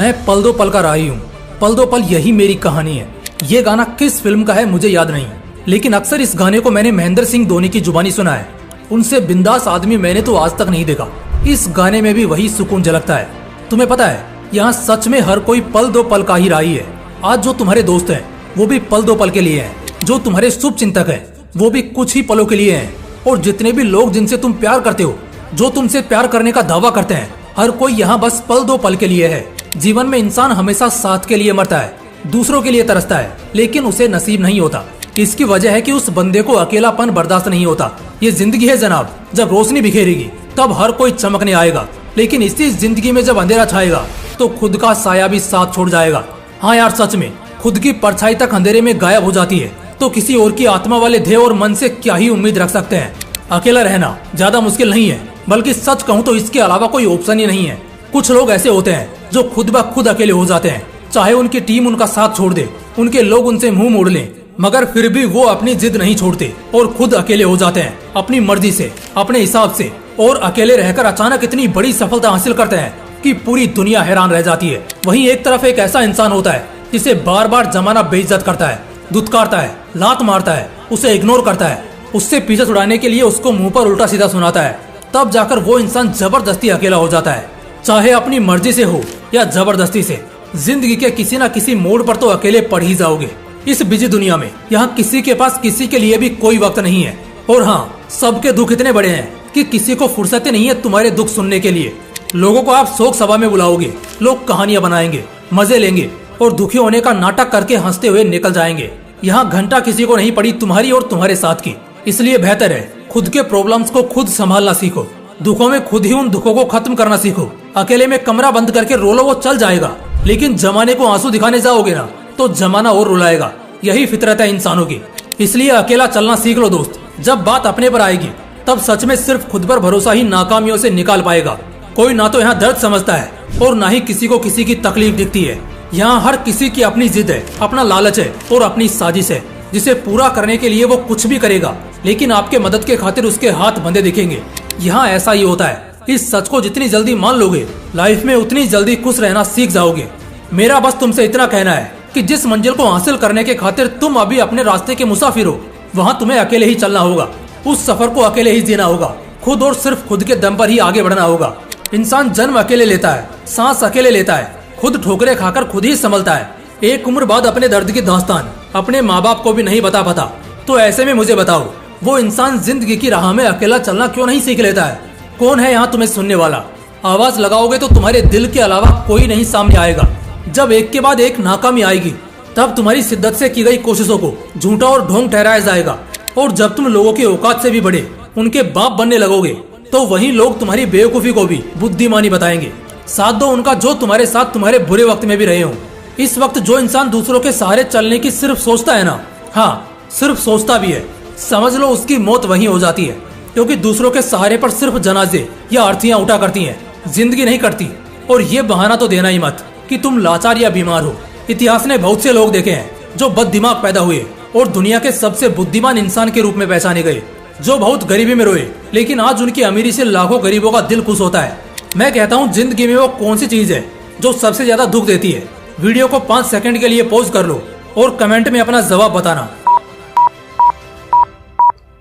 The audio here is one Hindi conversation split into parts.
मैं पल दो पल का राही हूँ, पल दो पल यही मेरी कहानी है। ये गाना किस फिल्म का है मुझे याद नहीं, लेकिन अक्सर इस गाने को मैंने महेंद्र सिंह धोनी की जुबानी सुना है। उनसे बिंदास आदमी मैंने तो आज तक नहीं देखा। इस गाने में भी वही सुकून झलकता है। तुम्हें पता है, यहाँ सच में हर कोई पल दो पल का ही राही है। आज जो तुम्हारे दोस्त हैं वो भी पल दो पल के लिए हैं, जो तुम्हारे शुभ चिंतक हैं वो भी कुछ ही पलों के लिए हैं, और जितने भी लोग जिनसे तुम प्यार करते हो, जो तुमसे प्यार करने का दावा करते हैं, हर कोई यहाँ बस पल दो पल के लिए है। जीवन में इंसान हमेशा साथ के लिए मरता है, दूसरों के लिए तरसता है, लेकिन उसे नसीब नहीं होता। इसकी वजह है कि उस बंदे को अकेलापन बर्दाश्त नहीं होता। ये जिंदगी है जनाब, जब रोशनी बिखेरेगी तब हर कोई चमकने आएगा, लेकिन इसी जिंदगी में जब अंधेरा छाएगा तो खुद का साया भी साथ छोड़ जाएगा। हाँ यार, सच में खुद की परछाई तक अंधेरे में गायब हो जाती है तो किसी और की आत्मा वाले ध्येय और मन से क्या ही उम्मीद रख सकते हैं। अकेला रहना ज्यादा मुश्किल नहीं है, बल्कि सच कहूँ तो इसके अलावा कोई ऑप्शन ही नहीं है। कुछ लोग ऐसे होते हैं जो खुद ब खुद अकेले हो जाते हैं, चाहे उनकी टीम उनका साथ छोड़ दे, उनके लोग उनसे मुंह मोड़ लें, मगर फिर भी वो अपनी जिद नहीं छोड़ते और खुद अकेले हो जाते हैं अपनी मर्जी से, अपने हिसाब से, और अकेले रहकर अचानक इतनी बड़ी सफलता हासिल करते हैं कि पूरी दुनिया हैरान रह जाती है। वहीं एक तरफ एक ऐसा इंसान होता है जिसे बार बार जमाना बेइज्जत करता है, दुत्कारता है, लात मारता है, उसे इग्नोर करता है, उससे पीछे छुड़ाने के लिए उसको मुंह पर उल्टा सीधा सुनाता है। तब जाकर वो इंसान जबरदस्ती अकेला हो जाता है, चाहे अपनी मर्जी से हो या जबरदस्ती से। जिंदगी के किसी न किसी मोड़ पर तो अकेले पड़ ही जाओगे। इस बिजी दुनिया में यहाँ किसी के पास किसी के लिए भी कोई वक्त नहीं है। और हाँ, सबके दुख इतने बड़े हैं कि किसी को फुर्सत नहीं है तुम्हारे दुख सुनने के लिए। लोगों को आप शोक सभा में बुलाओगे, लोग कहानियां बनाएंगे, मजे लेंगे और दुखी होने का नाटक करके हंसते हुए निकल जाएंगे। यहाँ घंटा किसी को नहीं पड़ी तुम्हारी और तुम्हारे साथ की। इसलिए बेहतर है खुद के प्रॉब्लम्स को खुद संभालना सीखो, दुखों में खुद ही उन दुखों को खत्म करना सीखो। अकेले में कमरा बंद करके रो लो, वो चल जाएगा, लेकिन जमाने को आंसू दिखाने जाओगे ना तो जमाना और रुलाएगा। यही फितरत है इंसानों की। इसलिए अकेला चलना सीख लो दोस्त। जब बात अपने पर आएगी तब सच में सिर्फ खुद पर भरोसा ही नाकामियों से निकाल पाएगा। कोई ना तो यहाँ दर्द समझता है और ना ही किसी को किसी की तकलीफ दिखती है। यहाँ हर किसी की अपनी जिद है, अपना लालच है और अपनी साजिश है, जिसे पूरा करने के लिए वो कुछ भी करेगा, लेकिन आपके मदद के खातिर उसके हाथ बंधे दिखेंगे। यहाँ ऐसा ही होता है। इस सच को जितनी जल्दी मान लोगे, लाइफ में उतनी जल्दी खुश रहना सीख जाओगे। मेरा बस तुमसे इतना कहना है कि जिस मंजिल को हासिल करने के खातिर तुम अभी अपने रास्ते के मुसाफिर हो, वहाँ तुम्हें अकेले ही चलना होगा। उस सफर को अकेले ही जीना होगा, खुद और सिर्फ खुद के दम पर ही आगे बढ़ना होगा। इंसान जन्म अकेले लेता है, सांस अकेले लेता है, खुद ठोकरे खाकर खुद ही संभलता है। एक उम्र बाद अपने दर्द की दास्तान अपने माँ बाप को भी नहीं बता पाता। तो ऐसे में मुझे बताओ, वो इंसान जिंदगी की राह में अकेला चलना क्यों नहीं सीख लेता है? कौन है यहाँ तुम्हें सुनने वाला? आवाज लगाओगे तो तुम्हारे दिल के अलावा कोई नहीं सामने आएगा। जब एक के बाद एक नाकामी आएगी तब तुम्हारी शिद्दत से की गई कोशिशों को झूठा और ढोंग ठहराया जाएगा। और जब तुम लोगों की औकात से भी बड़े उनके बाप बनने लगोगे तो वही लोग तुम्हारी बेवकूफी को भी बुद्धिमानी बताएंगे। साथ दो उनका जो तुम्हारे साथ तुम्हारे बुरे वक्त में भी रहे हो। इस वक्त जो इंसान दूसरों के सहारे चलने की सिर्फ सोचता है ना, हाँ सिर्फ सोचता भी है, समझ लो उसकी मौत वहीं हो जाती है। क्योंकि दूसरों के सहारे पर सिर्फ जनाजे या अर्थियां उठा करती हैं, जिंदगी नहीं करती। और ये बहाना तो देना ही मत कि तुम लाचार या बीमार हो। इतिहास ने बहुत से लोग देखे हैं जो बददिमाग पैदा हुए और दुनिया के सबसे बुद्धिमान इंसान के रूप में पहचाने गए, जो बहुत गरीबी में रोए, लेकिन आज उनकी अमीरी से लाखों गरीबों का दिल खुश होता है। मैं कहता हूँ, जिंदगी में वो कौन सी चीज है जो सबसे ज्यादा दुख देती है? वीडियो को 5 सेकंड के लिए पॉज कर लो और कमेंट में अपना जवाब बताना।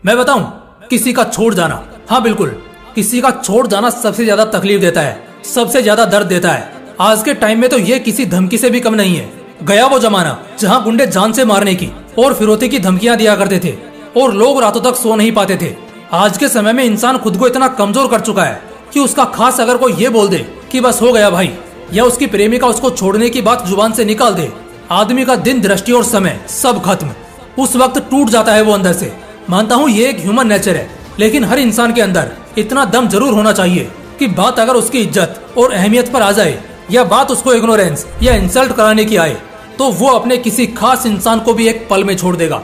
मैं बताऊं, किसी का छोड़ जाना। हाँ बिल्कुल, किसी का छोड़ जाना सबसे ज्यादा तकलीफ देता है, सबसे ज्यादा दर्द देता है। आज के टाइम में तो ये किसी धमकी से भी कम नहीं है। गया वो जमाना जहाँ गुंडे जान से मारने की और फिरौती की धमकियां दिया करते थे और लोग रातों तक सो नहीं पाते थे। आज के समय में इंसान खुद को इतना कमजोर कर चुका है कि उसका खास अगर कोई ये बोल दे कि बस हो गया भाई, या उसकी प्रेमिका उसको छोड़ने की बात जुबान से निकाल दे, आदमी का दिन, दृष्टि और समय सब खत्म। उस वक्त टूट जाता है वो अंदर से। मानता हूँ ये एक ह्यूमन नेचर है, लेकिन हर इंसान के अंदर इतना दम जरूर होना चाहिए कि बात अगर उसकी इज्जत और अहमियत पर आ जाए, या बात उसको इग्नोरेंस या इंसल्ट कराने की आए, तो वो अपने किसी खास इंसान को भी एक पल में छोड़ देगा।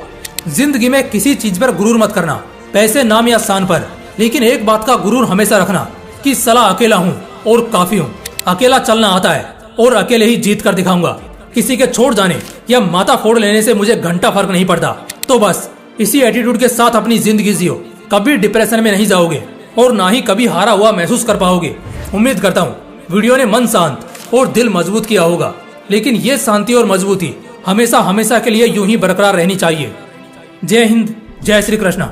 जिंदगी में किसी चीज पर गुरूर मत करना, पैसे, नाम या शान पर, लेकिन एक बात का गुरूर हमेशा रखना कि सला अकेला हूँ और काफी हूँ। अकेला चलना आता है और अकेले ही जीत कर दिखाऊंगा। किसी के छोड़ जाने या माथा फोड़ लेने से मुझे घंटा फर्क नहीं पड़ता। तो बस इसी एटीट्यूड के साथ अपनी जिंदगी जियो। कभी डिप्रेशन में नहीं जाओगे और ना ही कभी हारा हुआ महसूस कर पाओगे। उम्मीद करता हूँ वीडियो ने मन शांत और दिल मजबूत किया होगा, लेकिन ये शांति और मजबूती हमेशा हमेशा के लिए यूं ही बरकरार रहनी चाहिए। जय हिंद, जय श्री कृष्णा।